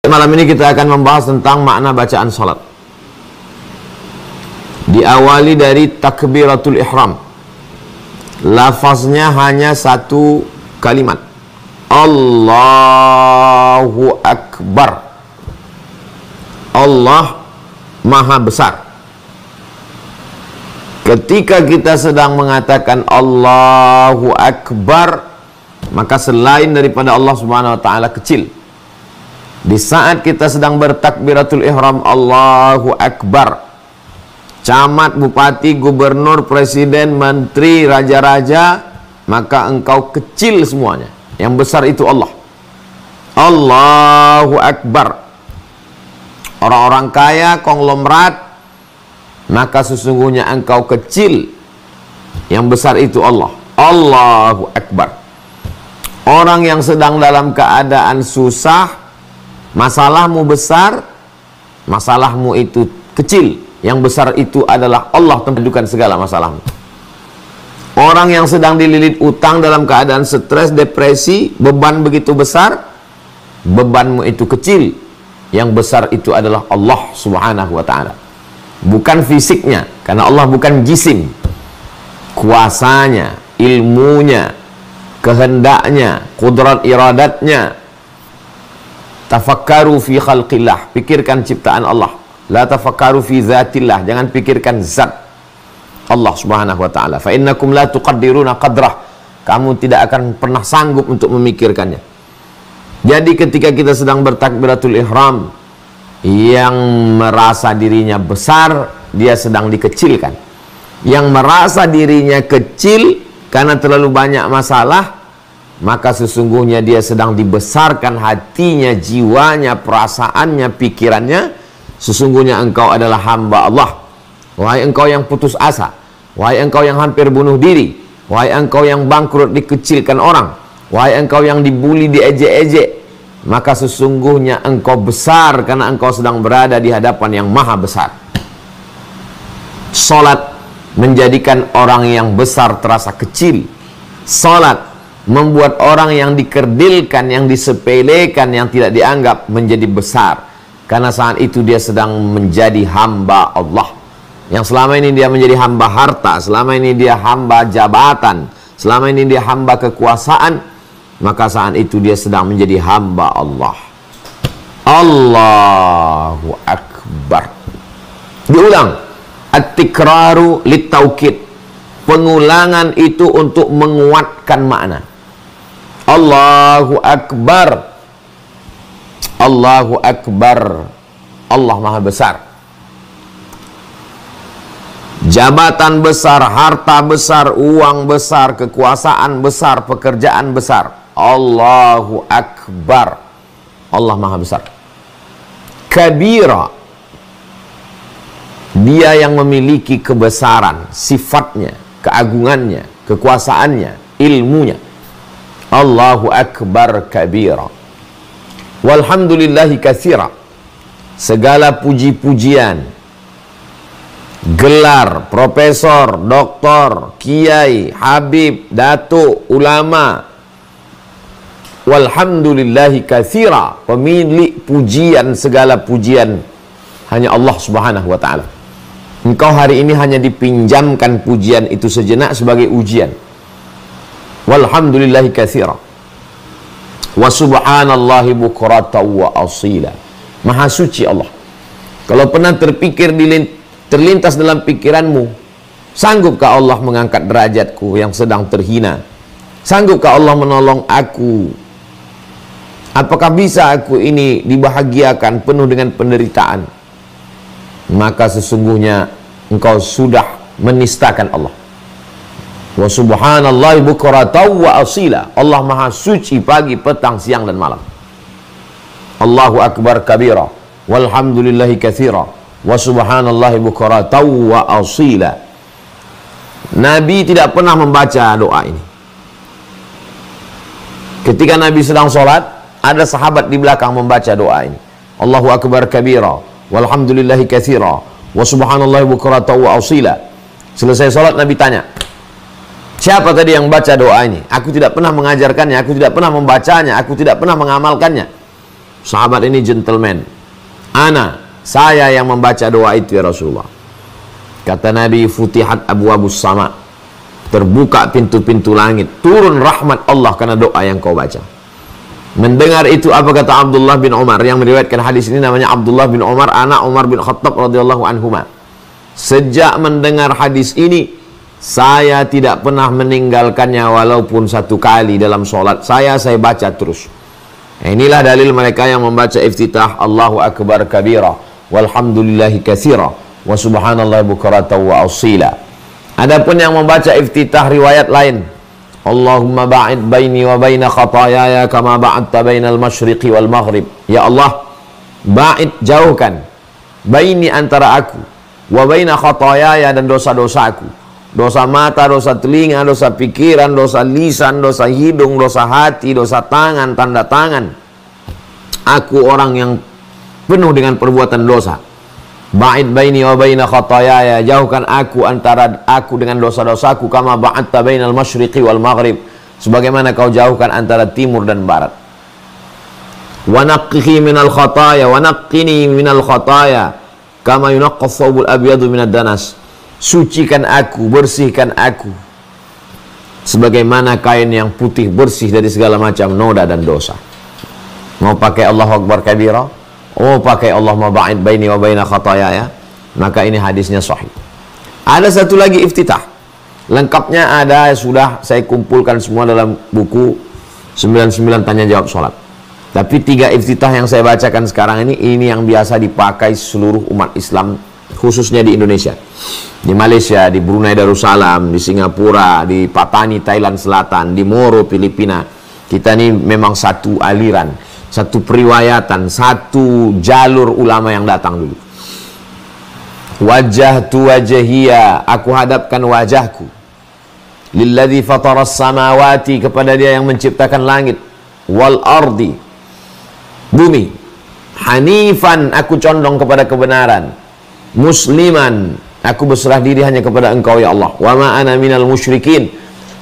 Malam ini kita akan membahas tentang makna bacaan salat. Diawali dari takbiratul ihram. Lafaznya hanya satu kalimat. Allahu Akbar. Allah Maha Besar. Ketika kita sedang mengatakan Allahu Akbar, maka selain daripada Allah Subhanahu wa taala kecil. Di saat kita sedang bertakbiratul ihram Allahu Akbar, camat, bupati, gubernur, presiden, menteri, raja-raja, maka engkau kecil semuanya. Yang besar itu Allah. Allahu Akbar. Orang-orang kaya, konglomerat, maka sesungguhnya engkau kecil. Yang besar itu Allah. Allahu Akbar. Orang yang sedang dalam keadaan susah, masalahmu besar, masalahmu itu kecil. Yang besar itu adalah Allah tempat segala masalahmu. Orang yang sedang dililit utang dalam keadaan stres, depresi, beban begitu besar, bebanmu itu kecil. Yang besar itu adalah Allah Subhanahu wa ta'ala. Bukan fisiknya, karena Allah bukan jisim. Kuasanya, ilmunya, kehendaknya, kudrat iradatnya. Tafakkaru fi khalqillah, pikirkan ciptaan Allah. La tafakkaru fi zatillah, jangan pikirkan zat Allah Subhanahu wa taala. Fa innakum la tuqaddiruna qadrah, kamu tidak akan pernah sanggup untuk memikirkannya. Jadi ketika kita sedang bertakbiratul ihram, yang merasa dirinya besar, dia sedang dikecilkan. Yang merasa dirinya kecil karena terlalu banyak masalah, maka sesungguhnya dia sedang dibesarkan hatinya, jiwanya, perasaannya, pikirannya. Sesungguhnya engkau adalah hamba Allah. Wahai engkau yang putus asa, wahai engkau yang hampir bunuh diri, wahai engkau yang bangkrut dikecilkan orang, wahai engkau yang dibuli, diejek-ejek, maka sesungguhnya engkau besar karena engkau sedang berada di hadapan yang maha besar. Salat menjadikan orang yang besar terasa kecil. Salat membuat orang yang dikerdilkan, yang disepelekan, yang tidak dianggap menjadi besar. Karena saat itu dia sedang menjadi hamba Allah. Yang selama ini dia menjadi hamba harta, selama ini dia hamba jabatan, selama ini dia hamba kekuasaan, maka saat itu dia sedang menjadi hamba Allah. Allahu Akbar. Diulang. At-tikraru lit-taukid. Pengulangan itu untuk menguatkan makna. Allahu Akbar. Allahu Akbar. Allah Maha Besar. Jabatan besar, harta besar, uang besar, kekuasaan besar, pekerjaan besar. Allahu Akbar. Allah Maha Besar. Kabira. Dia yang memiliki kebesaran, sifatnya, keagungannya, kekuasaannya, ilmunya. Allahu Akbar kabira. Walhamdulillahi katsira. Segala puji-pujian, gelar, profesor, doktor, kiai, habib, datuk, ulama. Walhamdulillahi katsira. Pemilik pujian, segala pujian hanya Allah Subhanahu wa ta'ala. Engkau hari ini hanya dipinjamkan pujian itu sejenak sebagai ujian. Walhamdulillahi katsira. Wa subhanallahi bukratan wa asila. Maha suci Allah. Kalau pernah terlintas dalam pikiranmu, sanggupkah Allah mengangkat derajatku yang sedang terhina? Sanggupkah Allah menolong aku? Apakah bisa aku ini dibahagiakan penuh dengan penderitaan? Maka sesungguhnya engkau sudah menistakan Allah. Wa subhanallahi bukratan wa asila. Allah Maha suci pagi, petang, siang dan malam. Allahu Akbar kabira. Walhamdulillahi katsira. Wa subhanallahi bukratan wa asila. Nabi tidak pernah membaca doa ini. Ketika Nabi sedang sholat, ada sahabat di belakang membaca doa ini. Allahu Akbar kabira. Walhamdulillahi katsira. Wa subhanallahi bukratan wa asila. Selesai sholat Nabi tanya, siapa tadi yang baca doa ini? Aku tidak pernah mengajarkannya, aku tidak pernah membacanya, aku tidak pernah mengamalkannya. Sahabat ini gentleman. Saya yang membaca doa itu ya Rasulullah. Kata Nabi, futihat abwabus sama. Terbuka pintu-pintu langit. Turun rahmat Allah karena doa yang kau baca. Mendengar itu apa kata Abdullah bin Umar yang meriwayatkan hadis ini, namanya Abdullah bin Umar, anak Umar bin Khattab radhiyallahu anhuma. Sejak mendengar hadis ini, saya tidak pernah meninggalkannya walaupun satu kali dalam sholat saya baca terus. Inilah dalil mereka yang membaca iftitah Allahu Akbar kabira walhamdulillahi katsira wa subhanallah bukratan wa asila. Adapun yang membaca iftitah riwayat lain, Allahumma ba'id baini wa baina khataayaya kama ba'adta bainal masyriqi wal maghrib. Ya Allah, ba'id, jauhkan, baini antara aku, wa baina khataayaya, dan dosa-dosaku. Dosa mata, dosa telinga, dosa pikiran, dosa lisan, dosa hidung, dosa hati, dosa tangan, tanda tangan. Aku orang yang penuh dengan perbuatan dosa. Ba'id baini wa baina khataayaya, jauhkan aku antara aku dengan dosa-dosaku, kama ba'adta bainal masyriqi wal maghrib, sebagaimana kau jauhkan antara timur dan barat. Wa naqqihi minal khataaya wa naqqini minal khataaya kama yunaqqas thawbul abyadu minad danas. Sucikan aku, bersihkan aku sebagaimana kain yang putih bersih dari segala macam noda dan dosa. Mau pakai Allahu Akbar kabira, mau pakai Allahumma ba'id baini wa baina khataayaya, maka ini hadisnya sahih. Ada satu lagi iftitah, lengkapnya ada, sudah saya kumpulkan semua dalam buku 99 tanya jawab sholat. Tapi 3 iftitah yang saya bacakan sekarang ini yang biasa dipakai seluruh umat Islam, khususnya di Indonesia, di Malaysia, di Brunei Darussalam, di Singapura, di Patani Thailand Selatan, di Moro Filipina. Kita ini memang satu aliran, satu periwayatan, satu jalur ulama yang datang dulu. Wajjahtu wajhiya, aku hadapkan wajahku, lilladzi fataras samawati, kepada dia yang menciptakan langit, wal ardi, bumi, hanifan, aku condong kepada kebenaran, musliman, aku berserah diri hanya kepada Engkau ya Allah, wa ma ana minal musyrikin,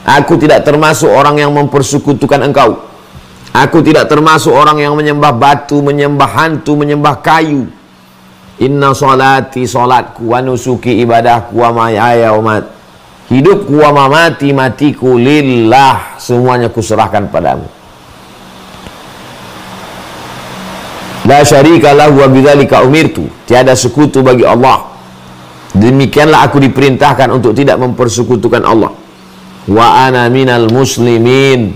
aku tidak termasuk orang yang mempersekutukan Engkau, aku tidak termasuk orang yang menyembah batu, menyembah hantu, menyembah kayu. Inna salati, salatku, wa nusuki, ibadahku, wa mahayaya, wa hidupku, wa mamati, matiku, lillah, semuanya kuserahkan padamu. La syarika lahu wa bidzalika umirtu, tiada sekutu bagi Allah, demikianlah aku diperintahkan untuk tidak mempersekutukan Allah. Wa ana minal muslimin,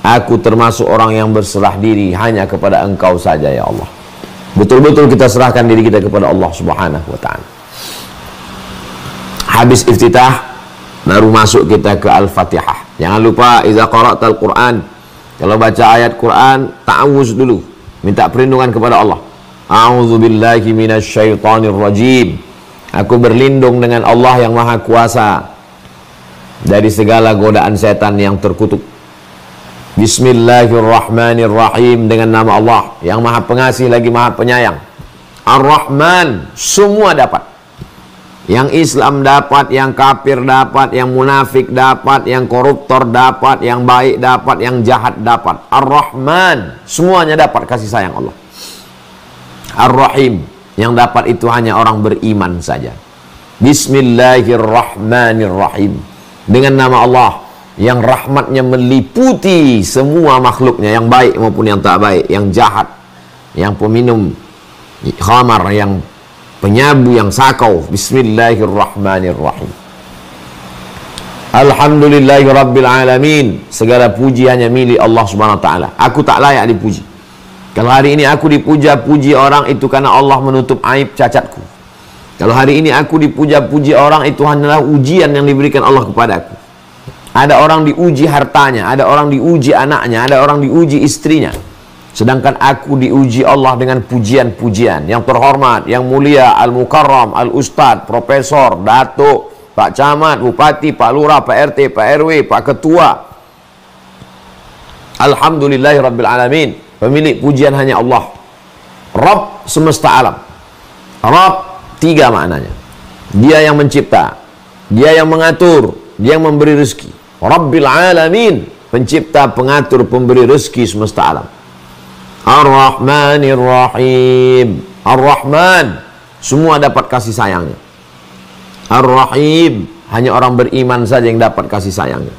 aku termasuk orang yang berserah diri hanya kepada Engkau saja ya Allah. Betul-betul kita serahkan diri kita kepada Allah Subhanahu wa ta'ala. Habis iftitah, baru masuk kita ke Al-Fatihah. Jangan lupa, iza qara'tal Qur'an, kalau baca ayat Quran, ta'awuz dulu, minta perlindungan kepada Allah. A'udzu billahi minasyaitonir rajim, aku berlindung dengan Allah yang maha kuasa dari segala godaan setan yang terkutuk. Bismillahirrahmanirrahim, dengan nama Allah yang maha pengasih lagi maha penyayang. Ar-Rahman, semua dapat. Yang Islam dapat, yang kafir dapat, yang munafik dapat, yang koruptor dapat, yang baik dapat, yang jahat dapat. Ar-Rahman, semuanya dapat kasih sayang Allah. Ar-Rahim, yang dapat itu hanya orang beriman saja. Bismillahirrahmanirrahim, dengan nama Allah yang rahmatnya meliputi semua makhluknya, yang baik maupun yang tak baik, yang jahat, yang peminum khamar, yang penyabu, yang sakau. Bismillahirrahmanirrahim. Alhamdulillahirabbil alamin, segala puji hanya milik Allah Subhanahu wa taala. Aku tak layak dipuji. Kalau hari ini aku dipuja-puji orang, itu karena Allah menutup aib cacatku. Kalau hari ini aku dipuja-puji orang, itu hanyalah ujian yang diberikan Allah kepadaku. Ada orang diuji hartanya, ada orang diuji anaknya, ada orang diuji istrinya. Sedangkan aku diuji Allah dengan pujian-pujian yang terhormat, yang mulia, al-mukarram, al-ustad, profesor, datuk, pak camat, bupati, pak lurah, pak RT, pak RW, pak ketua. Alhamdulillahirabbil alamin, pemilik pujian hanya Allah, Rabb semesta alam. Rabb, 3 maknanya. Dia yang mencipta, dia yang mengatur, dia yang memberi rezeki. Rabbil alamin, pencipta, pengatur, pemberi rezeki semesta alam. Ar-Rahmanir Rahim. Ar-Rahman, semua dapat kasih sayangnya. Ar-Rahim, hanya orang beriman saja yang dapat kasih sayangnya.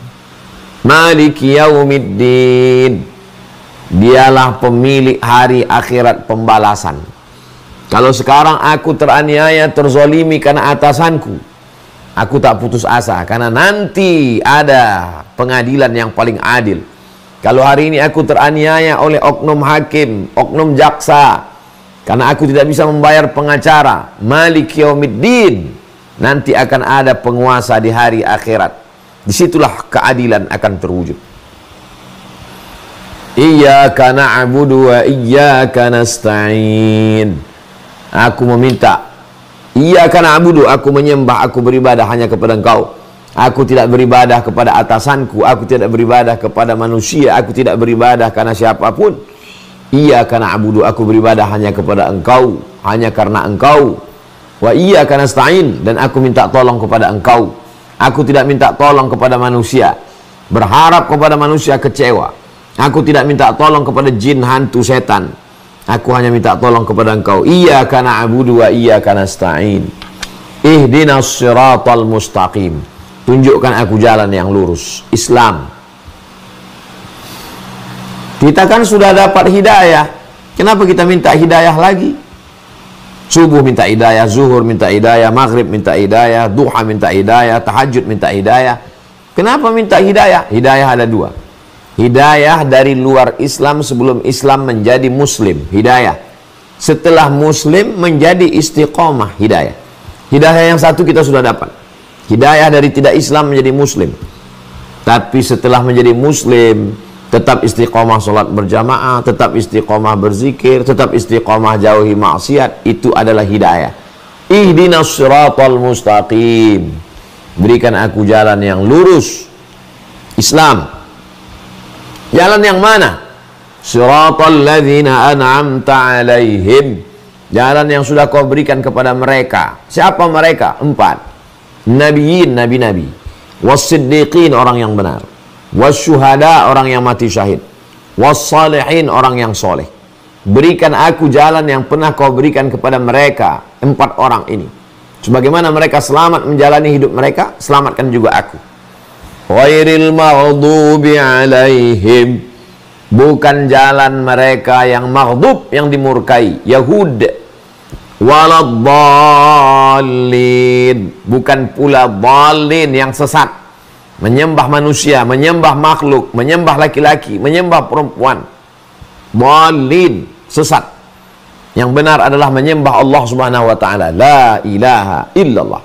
Maliki Yaumiddin, dialah pemilik hari akhirat pembalasan. Kalau sekarang aku teraniaya, terzolimi karena atasanku, aku tak putus asa, karena nanti ada pengadilan yang paling adil. Kalau hari ini aku teraniaya oleh oknum hakim, oknum jaksa, karena aku tidak bisa membayar pengacara, Maliki Yaumiddin, nanti akan ada penguasa di hari akhirat. Disitulah keadilan akan terwujud. Iyyaka na'budu wa iyyaka nasta'in. Aku meminta, iyyaka na'budu, aku menyembah, aku beribadah hanya kepada Engkau. Aku tidak beribadah kepada atasanku, aku tidak beribadah kepada manusia, aku tidak beribadah karena siapapun. Iyyaka na'budu, aku beribadah hanya kepada Engkau, hanya karena Engkau. Wa iyyaka nasta'in, dan aku minta tolong kepada Engkau. Aku tidak minta tolong kepada manusia, berharap kepada manusia kecewa. Aku tidak minta tolong kepada jin, hantu, setan. Aku hanya minta tolong kepada Engkau. Iyyaka na'budu wa iyyaka nasta'in. Ihdinas siratal mustaqim. Tunjukkan aku jalan yang lurus, Islam. Kita kan sudah dapat hidayah, kenapa kita minta hidayah lagi? Subuh minta hidayah, zuhur minta hidayah, maghrib minta hidayah, duha minta hidayah, tahajud minta hidayah. Kenapa minta hidayah? Hidayah ada dua. Hidayah dari luar Islam sebelum Islam menjadi Muslim, hidayah. Setelah Muslim menjadi istiqomah, hidayah. Hidayah yang satu kita sudah dapat. Hidayah dari tidak Islam menjadi Muslim. Tapi setelah menjadi Muslim, tetap istiqomah sholat berjamaah, tetap istiqomah berzikir, tetap istiqomah jauhi maksiat. Itu adalah hidayah. Ihdinas siratal mustaqim. Berikan aku jalan yang lurus, Islam. Jalan yang mana? Siratal ladzina an'amta alaihim. Jalan yang sudah kau berikan kepada mereka. Siapa mereka? 4. Nabiyin, nabi-nabi. Was-siddiqin, orang yang benar. Was-syuhada, orang yang mati syahid. Was-salihin, orang yang soleh. Berikan aku jalan yang pernah kau berikan kepada mereka, 4 orang ini. Sebagaimana mereka selamat menjalani hidup mereka, selamatkan juga aku. Ghairil maghdubi alaihim, bukan jalan mereka yang maghdub, yang dimurkai, Yahud. Waladdallin, bukan pula dhalin, yang sesat, menyembah manusia, menyembah makhluk, menyembah laki-laki, menyembah perempuan. Dhalin, sesat. Yang benar adalah menyembah Allah Subhanahu wa taala, la ilaha illallah.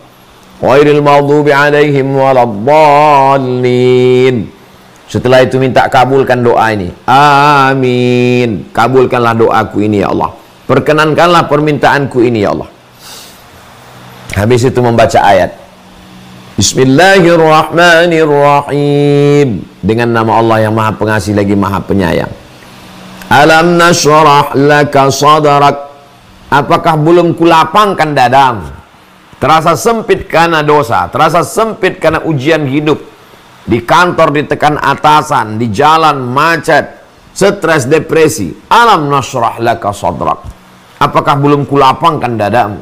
Ghairil maghdubi alaihim waladdallin. Setelah itu minta kabulkan doa ini. Amin. Kabulkanlah doaku ini ya Allah. Perkenankanlah permintaanku ini ya Allah. Habis itu membaca ayat Bismillahirrahmanirrahim, dengan nama Allah yang Maha Pengasih lagi Maha Penyayang. Alam nashrah laka sadrak, apakah belum kulapangkan dadamu? Terasa sempit karena dosa, terasa sempit karena ujian hidup. Di kantor ditekan atasan, di jalan macet, stres, depresi. Alam nashrah laka sadrak, apakah belum kulapangkan dadamu?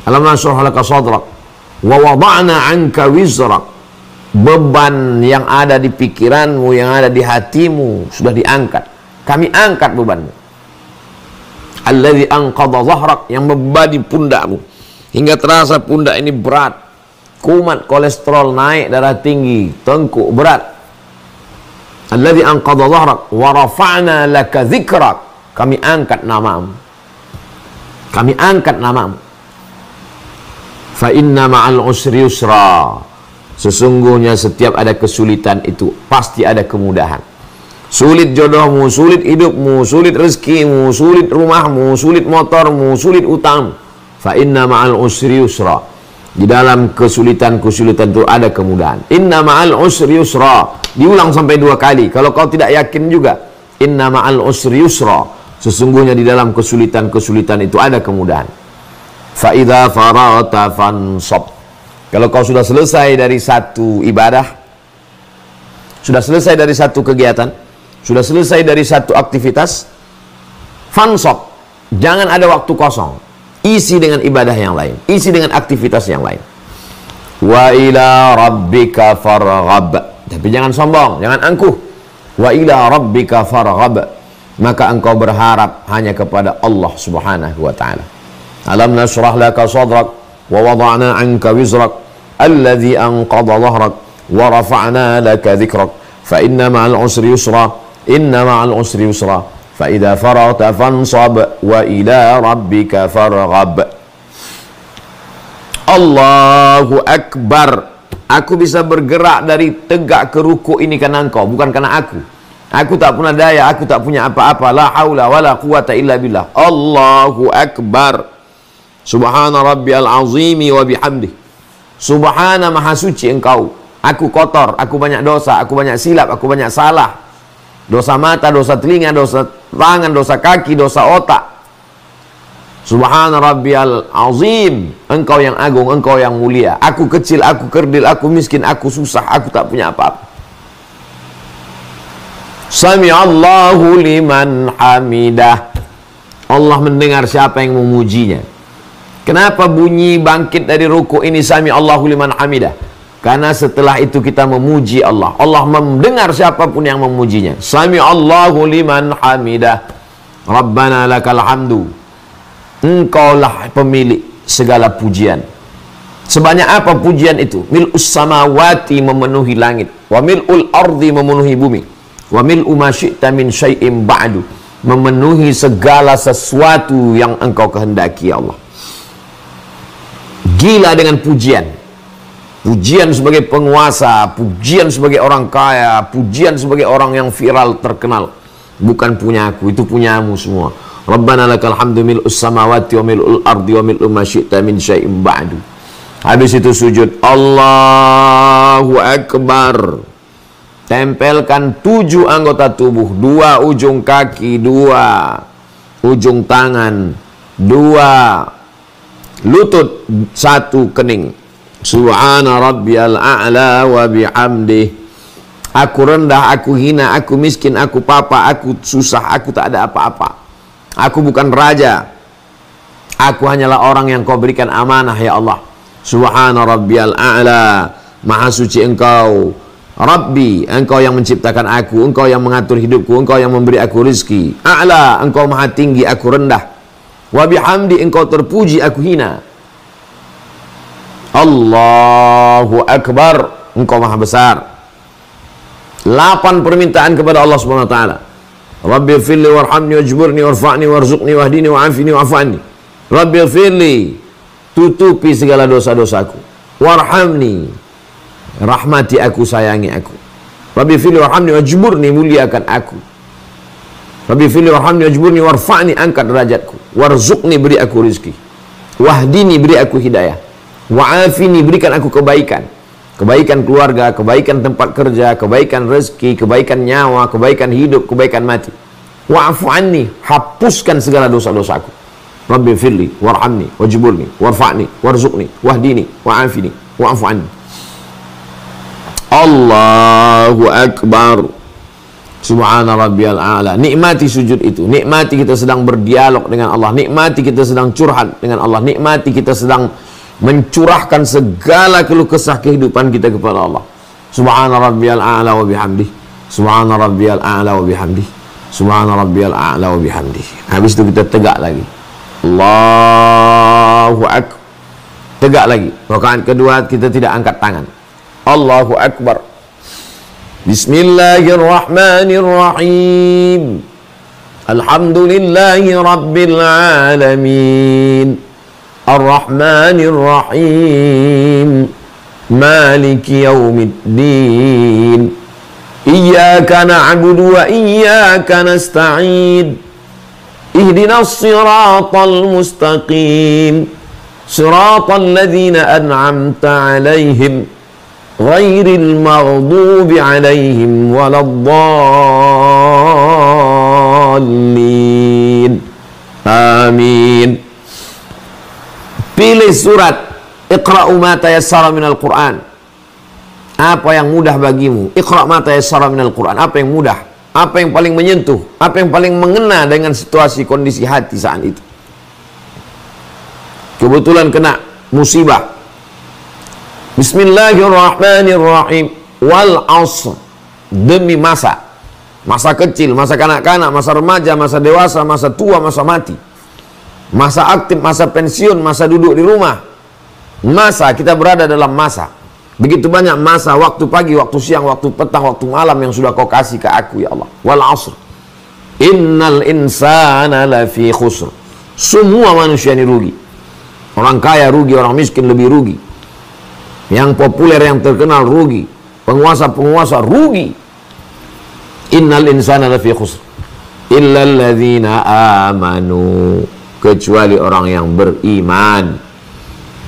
Alam nashrah laka sadrak wa wada'na 'anka wizrak, beban yang ada di pikiranmu, yang ada di hatimu sudah diangkat. Kami angkat bebanmu. Alladzi anqadha dhahrak, yang membebani pundakmu hingga terasa pundak ini berat, kumat, kolesterol naik, darah tinggi, tengkuk berat. Alladzi anqadha dhahrak wa rafa'na laka dzikrak, kami angkat namamu. Kami angkat namamu. Fa inna ma'al usri yusra, sesungguhnya setiap ada kesulitan itu pasti ada kemudahan. Sulit jodohmu, sulit hidupmu, sulit rezekimu, sulit rumahmu, sulit motormu, sulit utangmu. Fa inna ma'al usri yusra, di dalam kesulitan-kesulitan itu ada kemudahan. Inna ma'al usri yusra, diulang sampai 2 kali. Kalau kau tidak yakin juga, inna ma'al usri yusra, sesungguhnya di dalam kesulitan-kesulitan itu ada kemudahan. Fa idza faragta fansab, kalau kau sudah selesai dari satu ibadah, sudah selesai dari satu kegiatan, sudah selesai dari satu aktivitas, Fansab, jangan ada waktu kosong. Isi dengan ibadah yang lain, isi dengan aktivitas yang lain. Wa ila rabbika farghab. Tapi jangan sombong, jangan angkuh. Wa ila rabbika farghab. Maka engkau berharap hanya kepada Allah Subhanahu wa taala. Alam nashrah laka sadrak wa wada'na 'anka wizrak alladhi anqadha dhahrak wa rafa'na laka dhikrak fa inna ma'al usri yusra inna ma'al usri yusra fa idza faragta fansab wa ila rabbika farghab. Allahu Akbar. Aku bisa bergerak dari tegak ke ruku ini karena engkau, bukan karena aku. Aku tak punya daya, aku tak punya apa-apa. La haula wala quwata illa billah. Allahu Akbar. Subhana rabbiyal azimi wa bihamdih. Subhana, maha suci engkau. Aku kotor, aku banyak dosa, aku banyak silap, aku banyak salah. Dosa mata, dosa telinga, dosa tangan, dosa kaki, dosa otak. Subhana rabbiyal azim. Engkau yang agung, engkau yang mulia. Aku kecil, aku kerdil, aku miskin, aku susah, aku tak punya apa-apa. Sami'allahu liman hamidah. Allah mendengar siapa yang memujinya. Kenapa bunyi bangkit dari ruku ini Sami'allahu liman hamidah? Karena setelah itu kita memuji Allah. Allah mendengar siapapun yang memujinya. Sami'allahu liman hamidah. Rabbana lakal hamdu. Engkaulah pemilik segala pujian. Sebanyak apa pujian itu? Mil'us samawati, memenuhi langit. Wa mil'ul ardi, memenuhi bumi. Wa mil'u ma syi'ta min syai'im ba'du, memenuhi segala sesuatu yang engkau kehendaki, ya Allah. Gila dengan pujian. Pujian sebagai penguasa, pujian sebagai orang kaya, pujian sebagai orang yang viral, terkenal. Bukan punya aku, itu punyamu semua. Rabbana lakal hamdu mil'us samawati wa mil'ul ardi wa mil'u ma syi'ta min syai'im ba'du. Habis itu sujud. Allahu Akbar. Tempelkan 7 anggota tubuh, 2 ujung kaki, 2 ujung tangan, 2 lutut, 1 kening. Subhana rabbiyal a'la wa bihamdih. Aku rendah, aku hina, aku miskin, aku papa, aku susah, aku tak ada apa-apa. Aku bukan raja. Aku hanyalah orang yang kau berikan amanah, ya Allah. Subhana rabbiyal a'la. Maha suci engkau Rabbi, engkau yang menciptakan aku, engkau yang mengatur hidupku, engkau yang memberi aku rizki. A'la, engkau maha tinggi, aku rendah. Wa bihamdi, engkau terpuji, aku hina. Allahu Akbar, engkau maha besar. 8 permintaan kepada Allah Subhanahu wa taala. Rabbi firli warhamni wajburni warfa'ni warzuqni wahdini wa'afini wa'afani. Rabbi firli, tutupi segala dosa-dosaku. Warhamni, rahmati aku, sayangi aku. Rabbi firli warhamni wajburni, muliakan aku. Rabbi firli warhamni wajburni warfa'ni, angkat derajatku. Warzuqni, beri aku rizki. Wahdini, beri aku hidayah. Wa'afini, berikan aku kebaikan. Kebaikan keluarga, kebaikan tempat kerja, kebaikan rezeki, kebaikan nyawa, kebaikan hidup, kebaikan mati. Wa'afu anni, hapuskan segala dosa-dosaku. Rabbi firli warhamni wajburni warfa'ni warzuqni wahdini wa'afini wa'afu anni. Allahu Akbar. Subhana rabbiyal a'la. Nikmati sujud itu. Nikmati kita sedang berdialog dengan Allah. Nikmati kita sedang curhat dengan Allah. Nikmati kita sedang mencurahkan segala keluh kesah kehidupan kita kepada Allah. Subhana rabbiyal a'la wa bihamdih. Subhana rabbiyal a'la wa bihamdih. Subhana rabbiyal a'la wa bihamdih. Habis itu kita tegak lagi. Allahu Akbar. Tegak lagi. Rakaat kedua kita tidak angkat tangan. Allahu Akbar. Bismillahirrahmanirrahim. Alhamdulillahi rabbil alamin. Ar-Rahmanir-Rahim. Maliki yaumiddin. Iyyaka na'budu wa iyyaka nasta'in. Ihdinas siratal mustaqim. Siratal ladzina an'amta 'alaihim ghairil maghdubi 'alaihim waladdallin. Amin. Pilih surat. Iqra'u ma tayassara minal Qur'an. Apa yang mudah bagimu? Iqra' ma tayassara minal Qur'an. Apa yang mudah? apa yang paling menyentuh, apa yang paling mengena dengan situasi kondisi hati saat itu. Kebetulan kena musibah. Bismillahirrahmanirrahim. Wal asr. Demi masa kecil, masa kanak-kanak, masa remaja, masa dewasa, masa tua, masa mati, masa aktif, masa pensiun, masa duduk di rumah. Masa, kita berada dalam masa. Begitu banyak masa, waktu pagi, waktu siang, waktu petang, waktu malam yang sudah kau kasih ke aku, ya Allah. Wal asr. Innal insana lafi khusr. Semua manusia ini rugi. Orang kaya rugi, orang miskin lebih rugi. Yang populer, yang terkenal rugi. Penguasa-penguasa rugi. Innal insana lafi khusr illal ladzina amanu, kecuali orang yang beriman.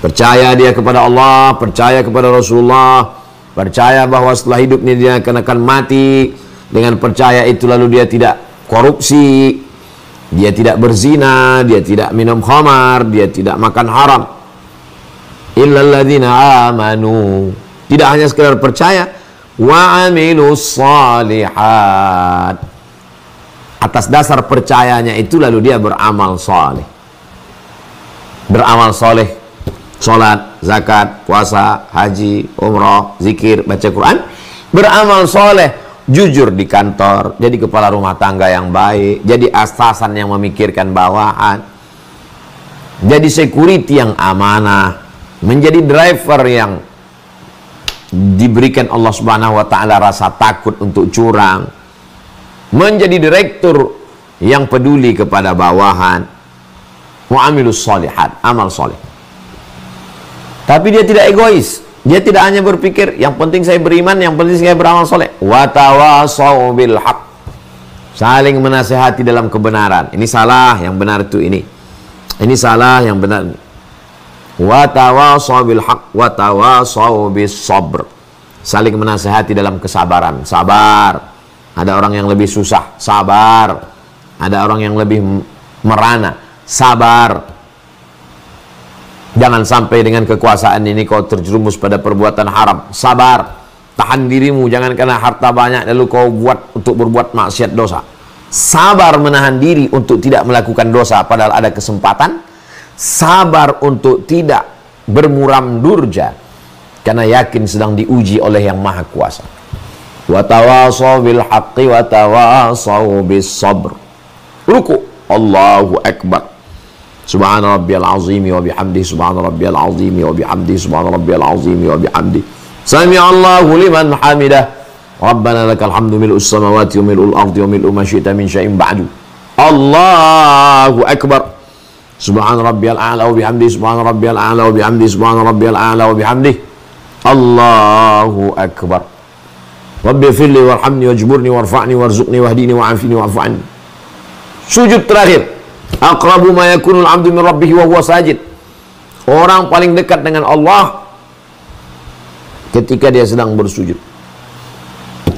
Percaya dia kepada Allah, percaya kepada Rasulullah, percaya bahwa setelah hidupnya dia akan mati. Dengan percaya itu lalu dia tidak korupsi, dia tidak berzina, dia tidak minum khamar, dia tidak makan haram. Illal ladzina amanu. Tidak hanya sekedar percaya, wa amilus shalihat. Atas dasar percayanya itu lalu dia beramal saleh. Beramal saleh, salat, zakat, puasa, haji, umrah, zikir, baca Quran. Beramal saleh, jujur di kantor, jadi kepala rumah tangga yang baik, jadi atasan yang memikirkan bawahan, jadi security yang amanah, menjadi driver yang diberikan Allah Subhanahu wa taala rasa takut untuk curang, menjadi direktur yang peduli kepada bawahan, mu'amilus shalihat, amal soleh. Tapi dia tidak egois, dia tidak hanya berpikir yang penting saya beriman, yang penting saya beramal soleh. Wa tawasau bil haq, saling menasihati dalam kebenaran. Ini salah, yang benar itu ini. Ini salah, yang benar ini. Wa tawasau bil haq wa tawasau bis sabr, saling menasihati dalam kesabaran. Sabar, ada orang yang lebih susah, sabar. Ada orang yang lebih merana, sabar. Jangan sampai dengan kekuasaan ini kau terjerumus pada perbuatan haram, sabar. Tahan dirimu, jangan karena harta banyak lalu kau buat untuk berbuat maksiat dosa. Sabar menahan diri untuk tidak melakukan dosa padahal ada kesempatan. Sabar untuk tidak bermuram durja karena yakin sedang diuji oleh yang maha kuasa. Wa tawasaw bil haqqi wa tawasaw bis sabr. Ruku, Allahu akbar. Subhana rabbiyal azim wa bihamdihi, subhana rabbiyal azim wa bihamdihi, subhana rabbiyal azim wa bihamdihi. Sami'a Allahu liman hamidah. Rabbana lakal hamdu mil'us samawati wa mil'ul ardi wa mil'u ma syi'ta min syai'in ba'du. Allahu akbar. Subhana rabbiyal a'la wa bihamdihi, subhana rabbiyal a'la wa bihamdihi, subhana rabbiyal a'la wa bihamdihi. Allahu akbar. Rabbi firli warhamni wajburni warfa'ni warzuqni wahdini wa'afini wa'afa'ni. Sujud terakhir. Aqrabu ma yakunul 'abdu min rabbih wa huwa sajid. Orang paling dekat dengan Allah ketika dia sedang bersujud.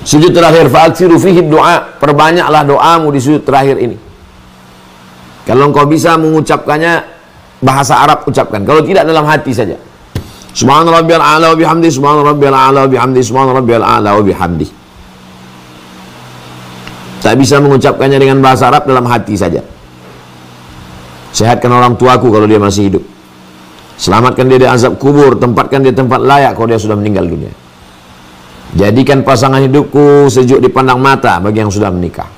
Sujud terakhir, fa'aksiru fihi du'a, perbanyaklah doamu di sujud terakhir ini. Kalau engkau bisa mengucapkannya bahasa Arab, ucapkan. Kalau tidak, dalam hati saja. Subhana rabbiyal a'la wa bihamdi, subhana rabbiyal a'la wa bihamdi, subhana rabbiyal a'la wa bihamdi. Tak bisa mengucapkannya dengan bahasa Arab, dalam hati saja. Sehatkan orang tuaku kalau dia masih hidup. Selamatkan dia dari azab kubur, tempatkan dia tempat layak kalau dia sudah meninggal dunia. Jadikan pasangan hidupku sejuk dipandang mata bagi yang sudah menikah.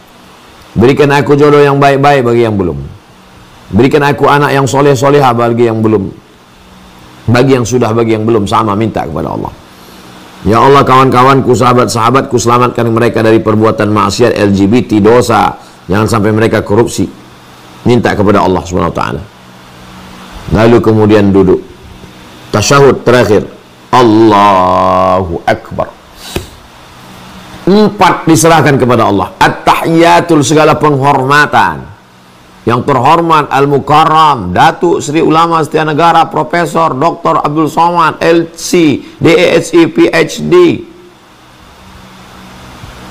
Berikan aku jodoh yang baik-baik bagi yang belum. Berikan aku anak yang soleh-solehah bagi yang belum. Bagi yang sudah, bagi yang belum, sama minta kepada Allah. Ya Allah, kawan-kawanku, sahabat-sahabatku, selamatkan mereka dari perbuatan maksiat, LGBT, dosa. Jangan sampai mereka korupsi. Minta kepada Allah SWT. Lalu kemudian duduk. Tasyahud terakhir. Allahu Akbar. 4 diserahkan kepada Allah. At-tahiyatul, segala penghormatan. Yang terhormat, Al-Mukarram, Datuk Sri Ulama Setia Negara, Profesor Dr. Abdul Somad, LC, DSC, PhD.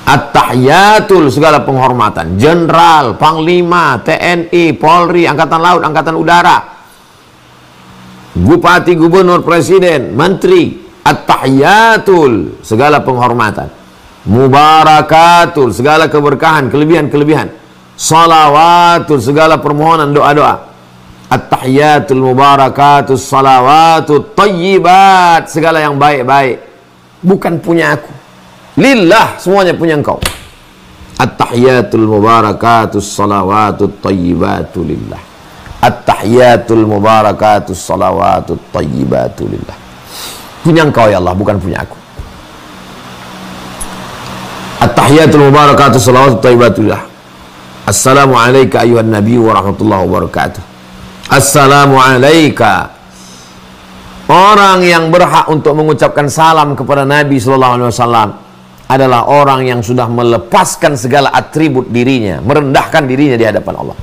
At-tahiyatul, segala penghormatan. Jenderal, Panglima, TNI, Polri, Angkatan Laut, Angkatan Udara, Bupati, Gubernur, Presiden, Menteri. At-tahiyatul, segala penghormatan. mubarakatul, segala keberkahan, kelebihan-kelebihan, salawatul, segala permohonan, doa-doa, at-tahiyatul mubarakatul, salawatut tayyibat, segala yang baik-baik, bukan punya aku, lillah, semuanya punya engkau. At-tahiyatul mubarakatul, salawatut tayyibatu lillah. At-tahiyatul mubarakatul, salawatut tayyibatu lillah. Punya engkau ya Allah, bukan punya aku. At-tahiyatul mubarakatuh salawatut thayyibatullah. Assalamu alayka ayuhan nabi wa rahmatullahi wa barakatuh. Assalamu alayka. Orang yang berhak untuk mengucapkan salam kepada Nabi sallallahu alaihi wasallam adalah orang yang sudah melepaskan segala atribut dirinya, merendahkan dirinya di hadapan Allah.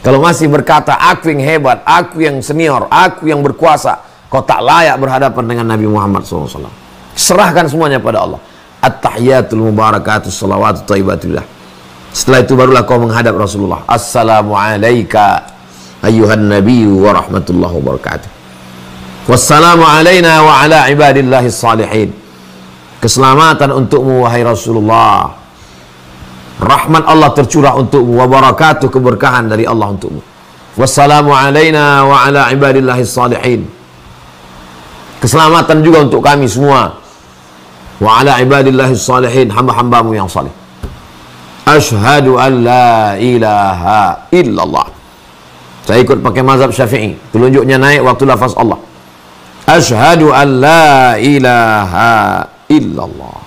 Kalau masih berkata aku yang hebat, aku yang senior, aku yang berkuasa, kau tak layak berhadapan dengan Nabi Muhammad SAW. Serahkan semuanya pada Allah. At-tahiyatul mubarakatuh salawatut thayyibatullah. Setelah itu barulah kau menghadap Rasulullah. Assalamu alayka ayuhan nabi wa rahmatullahi wa barakatuh. Wassalamu alayna wa ala ibadillahi salihin. Keselamatan untukmu wahai Rasulullah. Rahmat Allah tercurah untukmu, wa barakatuh, keberkahan dari Allah untukmu. Wassalamu alayna wa ala ibadillahi salihin. Keselamatan juga untuk kami semua. Wa ala ibadillahi salihin, hamba-hambamu yang salih. Ashhadu an la ilaha illallah. Saya ikut pakai mazhab Syafi'i, telunjuknya naik waktu lafaz Allah. Ashhadu an la ilaha illallah.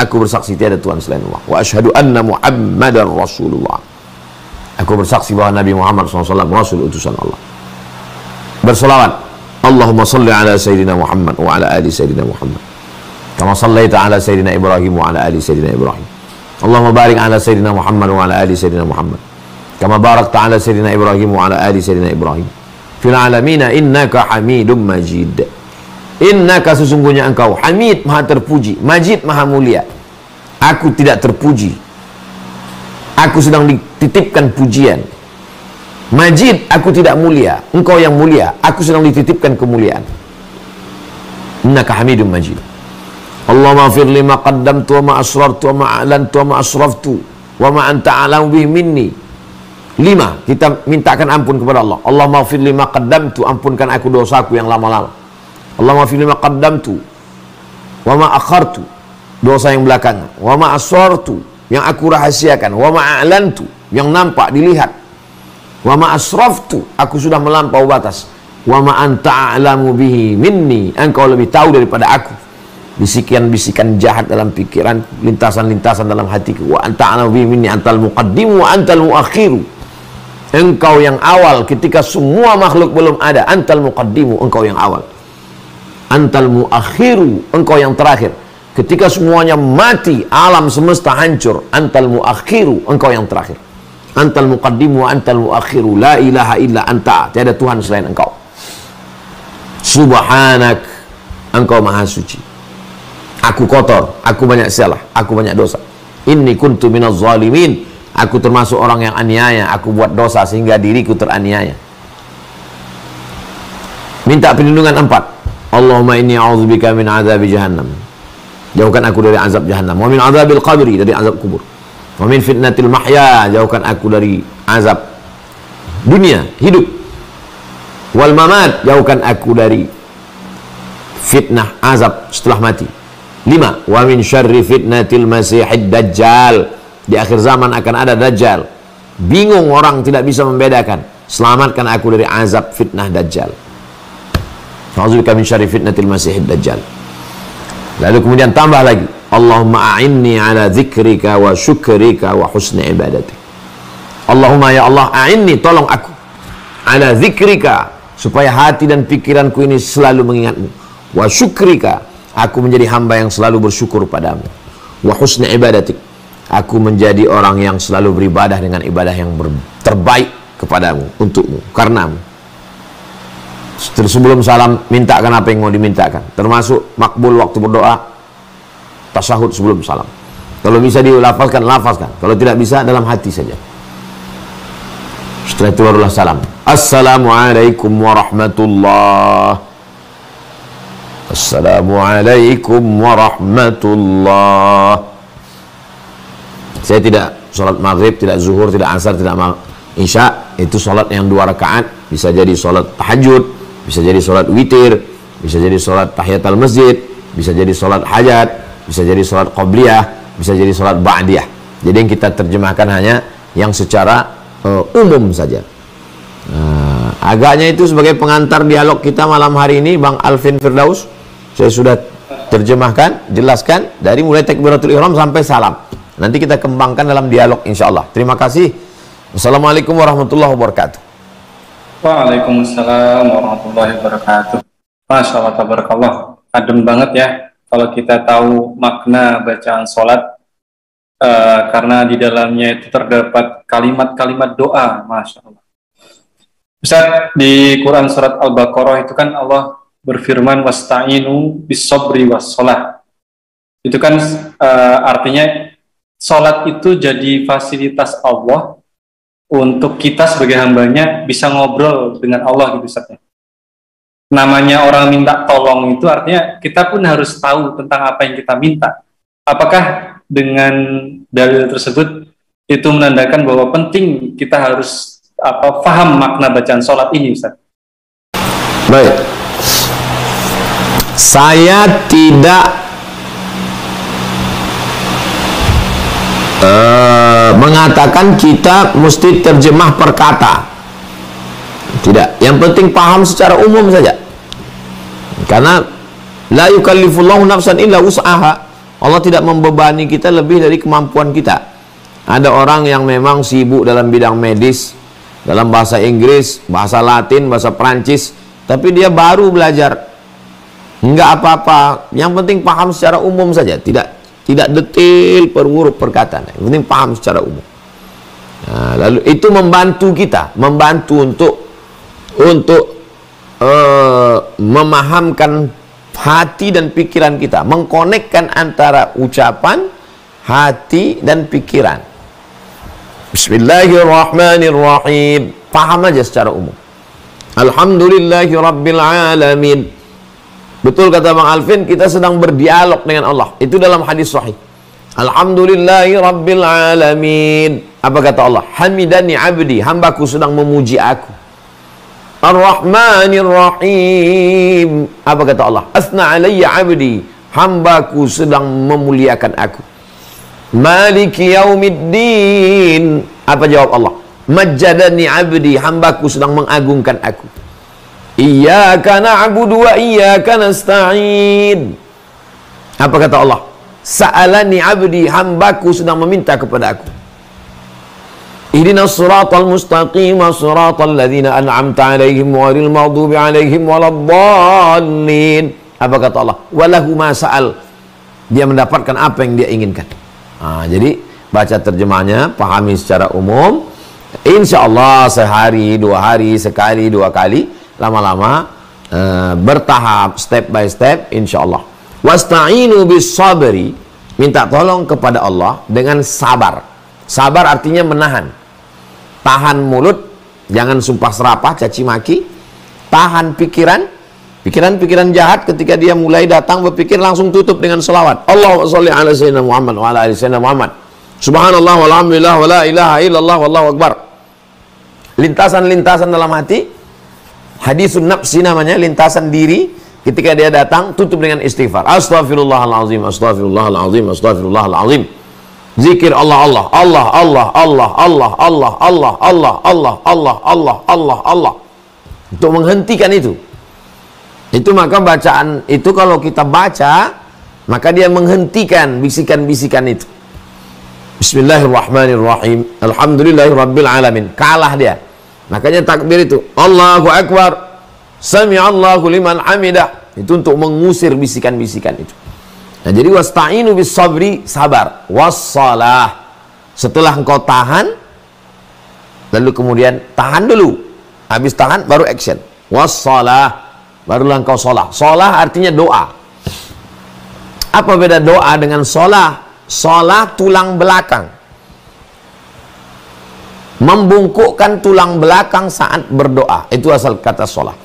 Aku bersaksi tiada Tuhan selain Allah. Wa ashhadu anna Muhammadar Rasulullah. Aku bersaksi bahwa Nabi Muhammad SAW Rasul utusan Allah. Berselawat. Allahumma salli ala Sayyidina Muhammad wa ala ali Sayyidina Muhammad. Kama sallaita ala Sayyidina Ibrahim wa ala ali Sayyidina Ibrahim. Allahumma barik ala Sayyidina Muhammad wa ala ali Sayyidina Muhammad. Kama barakta ala Sayyidina Ibrahim wa ala ali Sayyidina Ibrahim. Fil alamina innaka hamidum majid. Innaka, sesungguhnya engkau, hamid, maha terpuji, majid, maha mulia. Aku tidak terpuji, aku sedang dititipkan pujian. Majid, aku tidak mulia, engkau yang mulia, aku sedang dititipkan kemuliaan. Innaka hamidum majid. Allahumma fir lima qaddamtu wa ma asrartu wa ma a'lantu wa ma asraftu wa ma anta a'lamu bihi minni. 5, kita mintakan ampun kepada Allah. Allahumma fir lima qaddamtu, ampunkan aku dosaku yang lama-lama. Allahumma fir lima qaddamtu wa ma akhartu, dosa yang belakangan. Wa ma asrartu, yang aku rahasiakan. Wa ma a'lantu, yang nampak dilihat. Wa ma asraftu, aku sudah melampau batas. Wa ma anta a'lamu bihi minni, engkau lebih tahu daripada aku. Bisikan-bisikan jahat dalam pikiran, lintasan-lintasan dalam hatiku. Wa anta a'lamu bihi minni, antal muqaddimu wa antal muakhiru. Engkau yang awal ketika semua makhluk belum ada. Antal muqaddimu, engkau yang awal. Antal muakhiru, engkau yang terakhir. Ketika semuanya mati, alam semesta hancur. Antal muakhiru, engkau yang terakhir. Antal muqaddimu wa antal muakhiru, la ilaha illa anta, tiada Tuhan selain engkau. Subhanak, engkau maha suci. Aku kotor, aku banyak salah, aku banyak dosa. Inni kuntu minaz zalimin, aku termasuk orang yang aniaya, aku buat dosa sehingga diriku teraniaya. Minta perlindungan 4. Allahumma inni a'udzubika min azabi jahannam, jauhkan aku dari azab jahannam. Wa min azabil qabri, dari azab kubur. Wa min fitnatil mahya, jauhkan aku dari azab dunia, hidup. Wal mamat, jauhkan aku dari fitnah azab setelah mati. 5. Wa min syarri fitnatil masihid dajjal, di akhir zaman akan ada dajjal. Bingung orang, tidak bisa membedakan. Selamatkan aku dari azab fitnah dajjal. A'udzubika min syarri fitnatil masihid dajjal. Lalu kemudian tambah lagi, Allahumma a'inni ala dzikrika wa syukrika wa husni ibadatik. Allahumma, ya Allah, a'inni, tolong aku, ala dzikrika, supaya hati dan pikiranku ini selalu mengingatmu. Wa syukrika, aku menjadi hamba yang selalu bersyukur padamu. Wa husni ibadatik, aku menjadi orang yang selalu beribadah dengan ibadah yang terbaik kepadamu, untukmu, karenamu. Sebelum salam, mintakan apa yang mau dimintakan, termasuk makbul waktu berdoa, tasyahud sebelum salam. Kalau bisa dilafazkan, lafazkan. Kalau tidak bisa, dalam hati saja. Setelah itu barulah salam. Assalamualaikum warahmatullahi. Assalamualaikum warahmatullahi. Saya tidak sholat maghrib, tidak zuhur, tidak asar, tidak isya. Itu sholat yang 2 rakaat. Bisa jadi sholat tahajud, bisa jadi sholat witir, bisa jadi sholat tahiyatul masjid, bisa jadi sholat hajat, bisa jadi sholat qabliyah, bisa jadi sholat ba'diyah. Jadi yang kita terjemahkan hanya yang secara umum saja. Agaknya itu sebagai pengantar dialog kita malam hari ini, Bang Alvin Firdaus. Saya sudah terjemahkan, jelaskan dari mulai takbiratul ihram sampai salam. Nanti kita kembangkan dalam dialog insyaallah. Terima kasih. Assalamualaikum warahmatullahi wabarakatuh. Waalaikumsalam warahmatullahi wabarakatuh. Masya Allah, tabarakallah. Adem banget ya kalau kita tahu makna bacaan sholat, karena di dalamnya itu terdapat kalimat-kalimat doa. Masya Allah. Ustaz, di Quran surat Al-Baqarah itu kan Allah berfirman wasta'inu bis-sabri was-sholat. Itu kan artinya sholat itu jadi fasilitas Allah untuk kita sebagai hambanya bisa ngobrol dengan Allah gitu Ustaz. Namanya orang minta tolong itu artinya kita pun harus tahu tentang apa yang kita minta. Apakah dengan dalil tersebut itu menandakan bahwa penting kita harus paham makna bacaan sholat ini Ustaz? Baik. Saya tidak mengatakan kita mesti terjemah per kata. Tidak. Yang penting paham secara umum saja. Karena la yukallifullahu nafsan illa wus'aha. Allah tidak membebani kita lebih dari kemampuan kita. Ada orang yang memang sibuk dalam bidang medis, dalam bahasa Inggris, bahasa Latin, bahasa Perancis, tapi dia baru belajar. Enggak apa-apa. Yang penting paham secara umum saja. Tidak detail per huruf perkataan. Yang penting paham secara umum. Nah, lalu itu membantu kita, membantu untuk memahamkan hati dan pikiran kita, mengkonekkan antara ucapan, hati dan pikiran. Bismillahirrahmanirrahim. Paham aja secara umum. Alhamdulillahirabbil alamin. Betul kata Bang Alvin, kita sedang berdialog dengan Allah. Itu dalam hadis sahih. Alhamdulillahi rabbil alamin. Apa kata Allah? Hamidani abdi, hambaku sedang memuji aku. Ar-Rahmanir Rahim. Apa kata Allah? Asna alayya abdi, hambaku sedang memuliakan aku. Maliki yaumiddin. Apa jawab Allah? Majjadani abdi, hambaku sedang mengagungkan aku. Iyyaka na'budu wa iyyaka nasta'in. Apa kata Allah? Sa'alani abdi, hambaku sedang meminta kepada aku. Ihdinas siratal mustaqim, siratal ladzina an'amta 'alaihim ghairil maghdubi 'alaihim waladdallin. Apa kata Allah? Walahu ma sa'al. Dia mendapatkan apa yang dia inginkan. Jadi baca terjemahnya, pahami secara umum. Insyaallah sehari, 2 hari, sekali, 2 kali, lama-lama bertahap, step by step, insyaallah. Wasta'inu bis sabri, minta tolong kepada Allah dengan sabar. Sabar artinya menahan. Tahan mulut, jangan sumpah serapah, caci maki. Tahan pikiran, pikiran jahat ketika dia mulai datang berpikir, langsung tutup dengan selawat. Allahumma sholli ala sayyidina Muhammad wa ala ali sayyidina Muhammad. Subhanallah walhamdulillah wa la ilaha illallah wallahu akbar. Lintasan-lintasan dalam hati, hadisun nafsi namanya, lintasan diri. Ketika dia datang, tutup dengan istighfar. Astaghfirullahalazim, astaghfirullahalazim, astaghfirullahalazim. Zikir Allah, Allah, Allah, Allah, Allah, Allah, Allah, Allah, Allah, Allah, Allah, Allah, Allah, Allah. Untuk menghentikan itu. Itu maka bacaan itu kalau kita baca, maka dia menghentikan bisikan-bisikan itu. Bismillahirrahmanirrahim. Alhamdulillahirabbil alamin. Kalah dia. Makanya takbir itu Allahu Akbar. Sami'allahu liman hamidah. Itu untuk mengusir bisikan-bisikan itu. Nah, jadi wasta'inu bis sabri, sabar. Wassalah. Setelah engkau tahan, lalu kemudian tahan dulu. Habis tahan baru action. Wassalah. Barulah engkau sholah. Sholah artinya doa. Apa beda doa dengan sholah? Sholah tulang belakang. Membungkukkan tulang belakang saat berdoa. Itu asal kata sholah.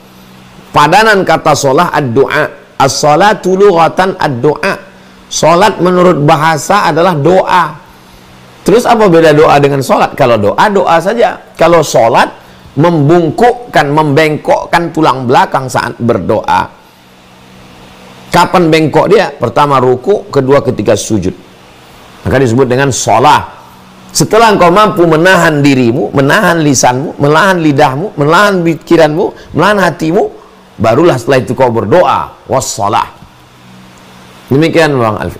Padanan kata sholah ad-doa. As-sholatu lughatan ad-doa. Sholat menurut bahasa adalah doa. Terus apa beda doa dengan sholat? Kalau doa, doa saja. Kalau sholat, membungkukkan, membengkokkan tulang belakang saat berdoa. Kapan bengkok dia? Pertama ruku, kedua ketika sujud. Maka disebut dengan sholat. Setelah engkau mampu menahan dirimu, menahan lisanmu, menahan lidahmu, menahan pikiranmu, menahan hatimu, barulah setelah itu kau berdoa. Wassalah. Demikian Bang Alfi.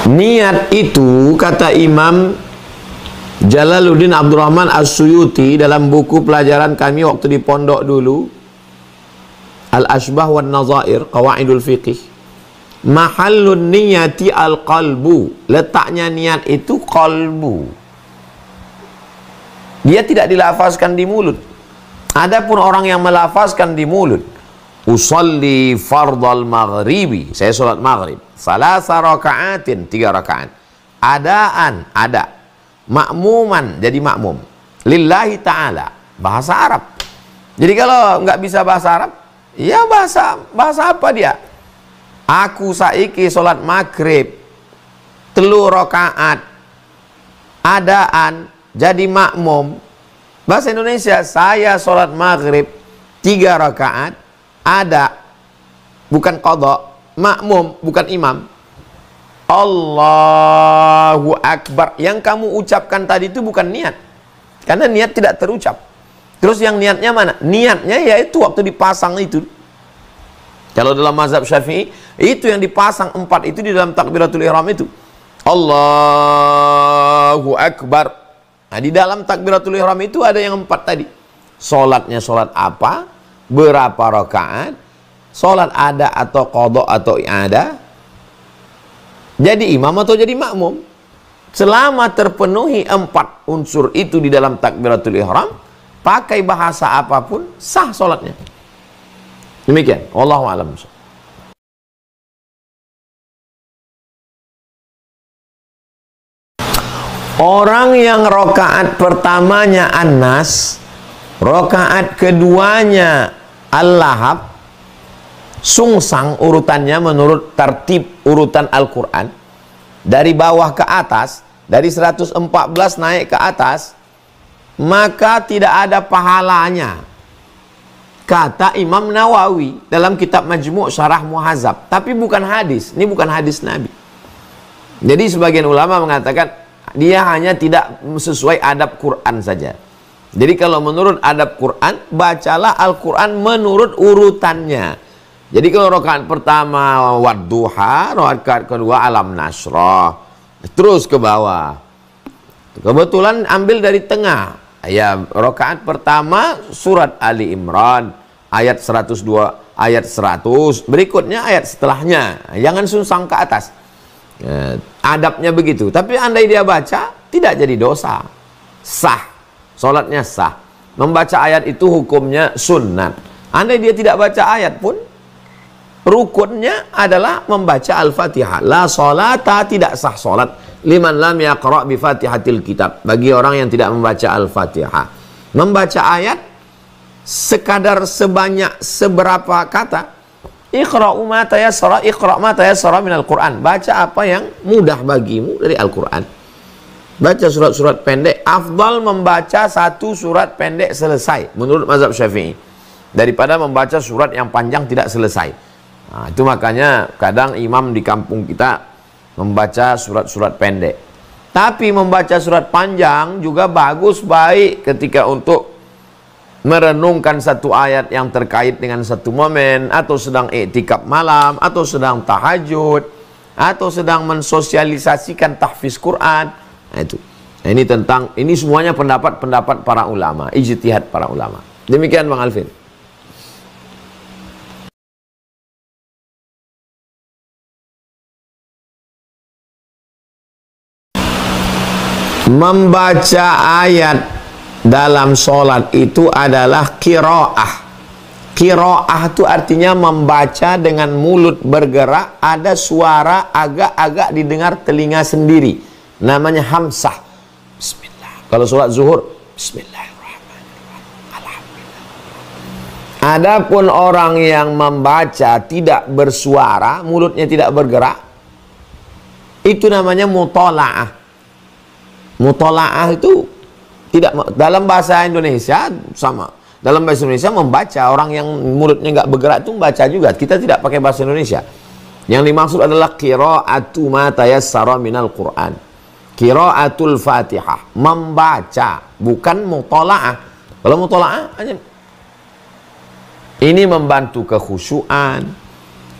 Niat itu, kata Imam Jalaluddin Abdurrahman As-Suyuti dalam buku pelajaran kami waktu di pondok dulu, Al-Ashbah wan Nazair, Qawaidul Fiqih, mahallun niyati al-qalbu, letaknya niat itu qalbu. Dia tidak dilafazkan di mulut. Adapun orang yang melafazkan di mulut, usolli fardal maghribi, saya sholat maghrib, salasa raka'atin, 3 rakaat, adaan, ada, makmuman, jadi makmum, lillahi ta'ala, bahasa Arab. Jadi kalau nggak bisa bahasa Arab, ya bahasa apa dia? Aku saiki sholat maghrib 3 rakaat, adaan, jadi makmum. Bahasa Indonesia, saya sholat maghrib 3 rakaat, ada, bukan qadha, makmum, bukan imam. Allahu Akbar. Yang kamu ucapkan tadi itu bukan niat, karena niat tidak terucap. Terus yang niatnya mana? Niatnya yaitu waktu dipasang itu. Kalau dalam mazhab Syafi'i, itu yang dipasang 4 itu di dalam takbiratul ihram itu. Allahu Akbar. Nah, di dalam takbiratul ihram itu ada yang 4 tadi. Sholatnya sholat apa? Berapa rakaat? Sholat ada atau qadha atau i'adah? Jadi imam atau jadi makmum? Selama terpenuhi 4 unsur itu di dalam takbiratul ihram, pakai bahasa apapun, sah sholatnya. Demikian. Wallahu a'lam. Orang yang rokaat pertamanya An-Nas, rokaat keduanya Al-Lahab, sungsang urutannya menurut tertib urutan Al-Quran, dari bawah ke atas, dari 114 naik ke atas, maka tidak ada pahalanya, kata Imam Nawawi dalam kitab Majmu' Syarah Muhadzab. Tapi bukan hadis, ini bukan hadis Nabi. Jadi sebagian ulama mengatakan dia hanya tidak sesuai adab Quran saja. Jadi kalau menurut adab Quran, bacalah Al-Quran menurut urutannya. Jadi kalau rakaat pertama Wadduha, rakaat kedua Alam Nasrah, terus ke bawah. Kebetulan ambil dari tengah. Ya, rakaat pertama surat Ali Imran ayat 102, ayat 100, berikutnya ayat setelahnya. Jangan sungsang ke atas. Adabnya begitu. Tapi andai dia baca, tidak jadi dosa, sah, sholatnya sah. Membaca ayat itu hukumnya sunnat. Andai dia tidak baca ayat pun, rukunnya adalah membaca Al-Fatihah. La sholata, tidak sah sholat liman lam yaqra' bi fatihatil kitab, bagi orang yang tidak membaca Al-Fatihah. Membaca ayat sekadar sebanyak seberapa kata, Iqra'u ma tayassara, iqra' ma tayassara minal Qur'an. Baca apa yang mudah bagimu dari Al-Qur'an. Baca surat-surat pendek. Afdal membaca 1 surat pendek selesai menurut mazhab Syafi'i, daripada membaca surat yang panjang tidak selesai. Nah, itu makanya kadang imam di kampung kita membaca surat-surat pendek. Tapi membaca surat panjang juga bagus, baik ketika untuk merenungkan satu ayat yang terkait dengan satu momen, atau sedang iktikaf malam, atau sedang tahajud, atau sedang mensosialisasikan tahfiz Quran. Nah, itu. Nah, ini semuanya pendapat-pendapat para ulama, ijtihad para ulama. Demikian Bang Alvin. Membaca ayat dalam sholat itu adalah qiraah. Qiraah itu artinya membaca dengan mulut bergerak, ada suara agak-agak didengar telinga sendiri, namanya hamsah. Bismillah. Kalau sholat zuhur, Bismillahirrahmanirrahim, Alhamdulillah. Adapun orang yang membaca tidak bersuara, mulutnya tidak bergerak, itu namanya mutola'ah. Mutola'ah itu tidak, dalam bahasa Indonesia sama. Dalam bahasa Indonesia membaca, orang yang mulutnya nggak bergerak itu membaca juga. Kita tidak pakai bahasa Indonesia. Yang dimaksud adalah qira'atu ma tayassara minal Qur'an. Qira'atul Fatihah, membaca, bukan mutola'ah. Kalau mutola'ah hanya ini membantu kekhusyuan.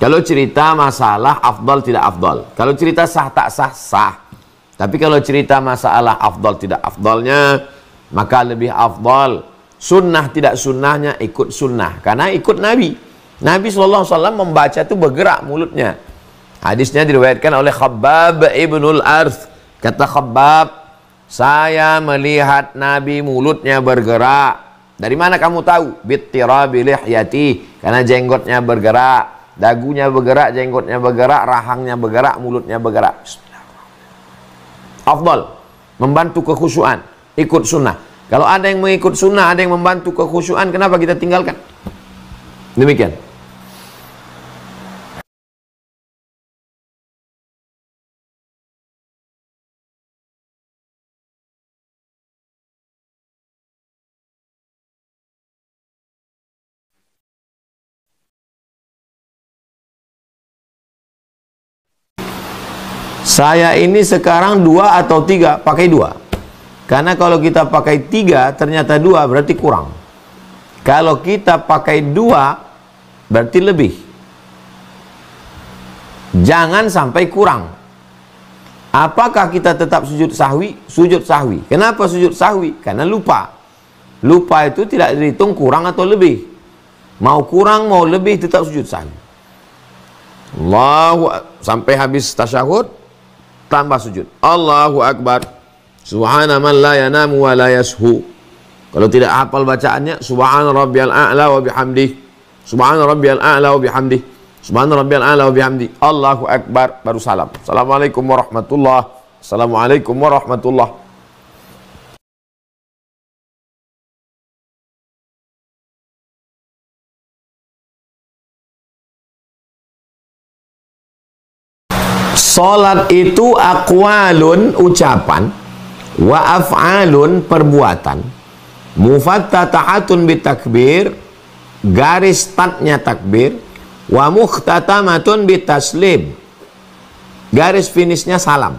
Kalau cerita masalah afdal tidak afdal, kalau cerita sah tak sah, sah. Tapi kalau cerita masalah afdal tidak afdalnya, maka lebih afdal sunnah tidak sunnahnya ikut sunnah, karena ikut Nabi. Nabi SAW membaca itu bergerak mulutnya. Hadisnya diriwayatkan oleh Khabbab ibnul Arth. Kata Khabbab, saya melihat Nabi mulutnya bergerak. Dari mana kamu tahu? Bittirabi lihyati, karena jenggotnya bergerak, dagunya bergerak, jenggotnya bergerak, rahangnya bergerak, mulutnya bergerak. Afdal, membantu kekhusyuan, ikut sunnah. Kalau ada yang mengikut sunnah, ada yang membantu kekhusyuan, kenapa kita tinggalkan? Demikian. Saya ini sekarang 2 atau 3, pakai 2. Karena kalau kita pakai 3, ternyata 2 berarti kurang. Kalau kita pakai 2, berarti lebih. Jangan sampai kurang. Apakah kita tetap sujud sahwi? Sujud sahwi. Kenapa sujud sahwi? Karena lupa. Lupa itu tidak dihitung kurang atau lebih. Mau kurang, mau lebih, tetap sujud sahwi. Sampai habis tasyahud, tambah sujud. Allahu Akbar. Subhana man la yanamu wa la yashu. Kalau tidak hafal bacaannya, Subhana rabbiyal a'la wa bihamdih. Subhana rabbiyal a'la wa bihamdih. Subhana rabbiyal a'la wa bihamdih. Allahu Akbar, baru salam. Assalamualaikum warahmatullahi. Assalamualaikum warahmatullahi. Salat itu aqwalun, ucapan, wa af'alun, perbuatan, mufattatahatun bitakbir, garis startnya takbir, wa mukhtatamatun bitaslim, garis finishnya salam.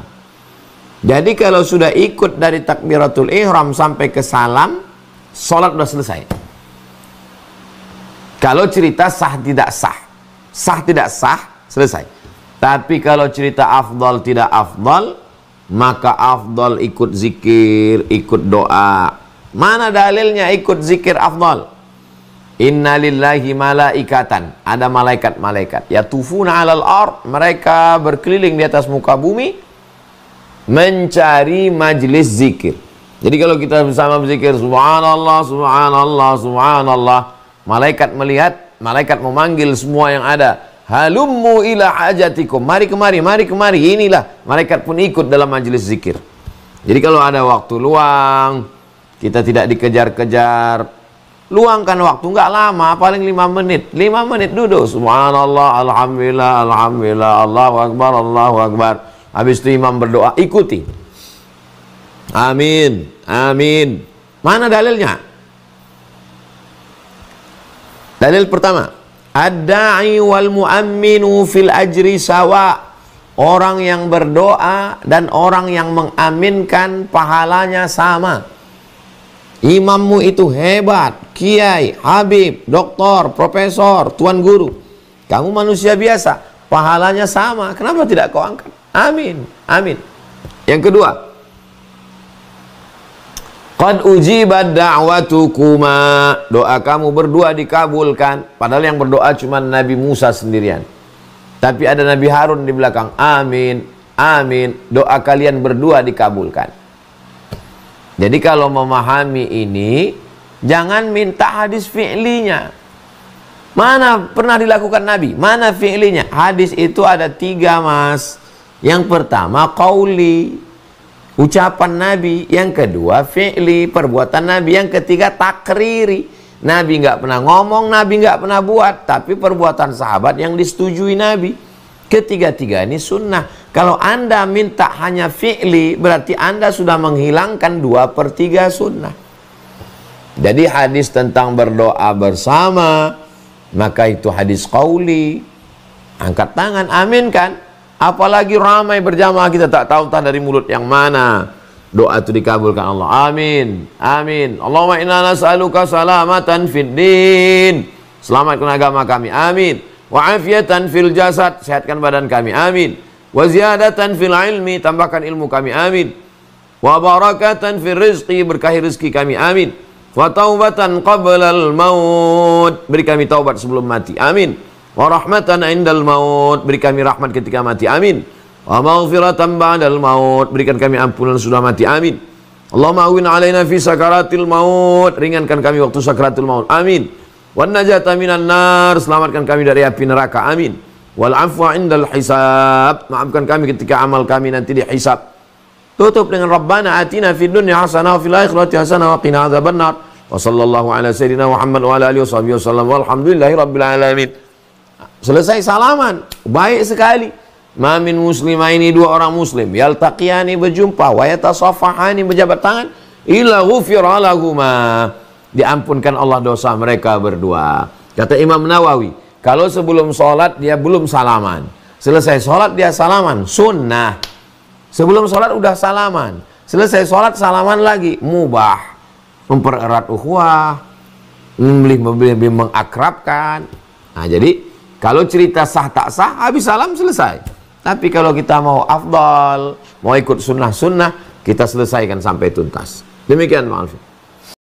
Jadi kalau sudah ikut dari takbiratul ihram sampai ke salam, salat sudah selesai. Kalau cerita sah tidak sah, sah tidak sah, selesai. Tapi kalau cerita afdal tidak afdal, maka afdal ikut zikir, ikut doa. Mana dalilnya ikut zikir afdal? Inna lillahi malaikatan, ada malaikat-malaikat yatufuna 'alal ard, mereka berkeliling di atas muka bumi mencari majlis zikir. Jadi kalau kita bersama berzikir subhanallah, subhanallah, subhanallah, malaikat melihat, malaikat memanggil semua yang ada. Halummu ila hajatikum, mari kemari, mari kemari. Inilah, malaikat pun ikut dalam majelis zikir. Jadi kalau ada waktu luang, kita tidak dikejar-kejar, luangkan waktu, nggak lama, paling 5 menit. 5 menit duduk, subhanallah, alhamdulillah, alhamdulillah, Allahu Akbar, Allahu Akbar. Habis itu imam berdoa, ikuti. Amin, amin. Mana dalilnya? Dalil pertama, ad-da'i wal mu'amminu fil ajri sawa. Orang yang berdoa dan orang yang mengaminkan pahalanya sama. Imammu itu hebat, kiai, habib, doktor, profesor, tuan guru. Kamu manusia biasa, pahalanya sama. Kenapa tidak kau angkat? Amin, amin. Yang kedua, qad ujibat da'watukuma, doa kamu berdua dikabulkan. Padahal yang berdoa cuma Nabi Musa sendirian, tapi ada Nabi Harun di belakang. Amin, amin, doa kalian berdua dikabulkan. Jadi kalau memahami ini, jangan minta hadis fi'linya. Mana pernah dilakukan Nabi? Mana fi'linya? Hadis itu ada 3, Mas. Yang pertama qauli, ucapan Nabi. Yang kedua fi'li, perbuatan Nabi. Yang ketiga takriri, Nabi nggak pernah ngomong, Nabi nggak pernah buat, tapi perbuatan sahabat yang disetujui Nabi. Ketiga-tiga ini sunnah. Kalau Anda minta hanya fi'li, berarti Anda sudah menghilangkan 2/3 sunnah. Jadi hadis tentang berdoa bersama, maka itu hadis qauli. Angkat tangan, amin kan? Apalagi ramai berjamaah, kita tak tahu entah dari mulut yang mana doa itu dikabulkan Allah. Amin, amin. Allahumma inna nas'aluka salamatan fid din, selamatkan agama kami, amin. Wa afiatan fil jasad, sehatkan badan kami, amin. Wa ziyadatan fil ilmi, tambahkan ilmu kami, amin. Wa barakatan fil rizqi, berkahi rezeki kami, amin. Wa taubatan qablal maut, beri kami taubat sebelum mati, amin. Wa rahmatan indal maut, beri kami rahmat ketika mati, amin. Wa maghfiratan ba'dal maut, berikan kami ampunan sudah mati, amin. Allahumma awin alaina fi sakaratil maut, ringankan kami waktu sakaratul maut, amin. Wan najata minan nar, selamatkan kami dari api neraka, amin. Wal afwa indal hisab, maafkan kami ketika amal kami nanti dihisab. Tutup dengan Rabbana atina fid dunya hasanah wa fil akhirati hasanah wa qina adzabannar. Wa sallallahu ala sayyidina Muhammad wa ala alihi washabihi wasallam walhamdulillahi rabbil alamin. Selesai salaman, baik sekali. Ma min muslimaini, dua orang muslim, yaltaqiyani, berjumpa, wa yatasafahani, berjabat tangan, illa ghufira lahuma, diampunkan Allah dosa mereka berdua. Kata Imam Nawawi, kalau sebelum sholat dia belum salaman, selesai sholat dia salaman, sunnah. Sebelum sholat udah salaman, selesai sholat salaman lagi, mubah. Mempererat ukhuwah, lebih mengakrabkan. Nah, jadi kalau cerita sah tak sah, habis salam selesai. Tapi kalau kita mau afdal, mau ikut sunnah-sunnah, kita selesaikan sampai tuntas. Demikian, Pak Alfi.